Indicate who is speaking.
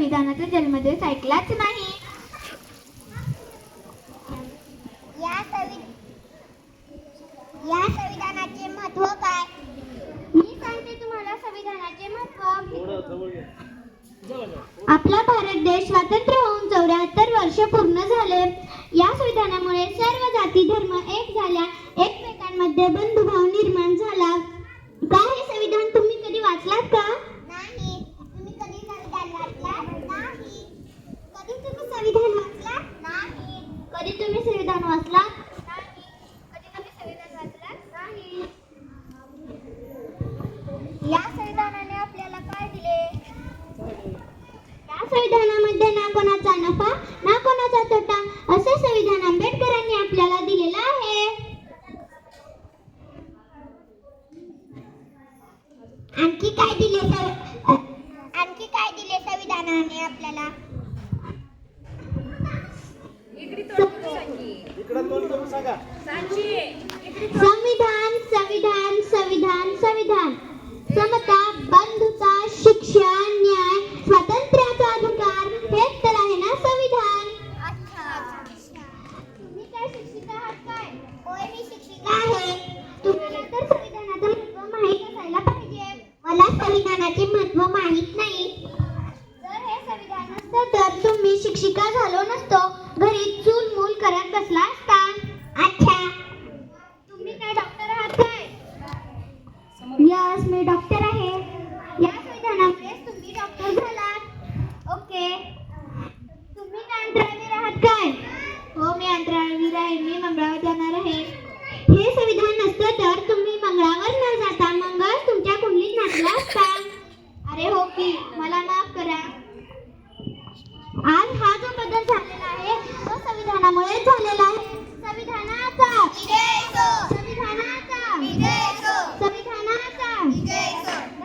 Speaker 1: संविधानाचा जन्मदिवस ऐकलाच नाही.
Speaker 2: या संविधानाचे महत्त्व काय?
Speaker 1: मी सांगते तुम्हाला संविधानाचे महत्त्व. आपला भारत देश स्वतंत्र होऊन 74 वर्ष पूर्ण झाले. या संविधानामुळे सर्व जाती धर्म एक झाल्या, एकमेकांमध्ये बंधुभाव निर्माण झाला. काय हे संविधान तुम्ही कधी वाचलात का?
Speaker 2: नाही. तुम्ही कधी संविधान वाचलात? नाही. कधी तुम्ही संविधान वाचलात? नाही.
Speaker 1: कधी तुम्ही संविधान वाचलात? नाही. कधी तुम्ही संविधान वाचलात? नाही.
Speaker 2: या संविधानाने आपल्याला काय दिले?
Speaker 1: या संविधानामध्ये ना कोणाचा नफा ना कोणाचा तोटा असे संविधान आंबेडकरांनी आपल्याला दिलेलं आहे.
Speaker 2: आणखी काय दिले संविधानाने आपल्याला?
Speaker 1: संविधान संविधान संविधान संविधान समता, बंधुता, शिक्षण, न्याय, स्वातंत्र्याचा अधिकार हेच तर आहे ना संविधान.
Speaker 2: तुम्ही काय शिक्षिका आहात काय? होय, मी शिक्षिका आहे.
Speaker 1: तुम्हाला तर संविधानाचं महत्त्व माहीत असायला पाहिजे.
Speaker 2: मला संविधानाचे महत्त्व माहित नाही.
Speaker 1: जर हे संविधान नसतं तर तुम्ही शिक्षिका झालो नसतो, घरी चूल मूल करत बसला असता.
Speaker 2: अच्छा.
Speaker 1: तुम्ही काय डॉक्टर आहात काय? यस, मी डॉक्टर आहे. या संविधानामुळेच तुम्ही डॉक्टर झालात. ओके. तुम्ही काय अंतराळवीर आहात काय? हो, मी अंतराळवीर आहे. मी मंगळावर जाणार आहे. हे संविधान नसतं तर तुम्ही मंगळावर न जाता मंगळ तुमच्या कुंडलीत नाचला असता. अरे हो की, मला माफ करा. आज हा जो बदल झालेला आहे तो संविधानामुळे झालेला आहे. संविधानाचा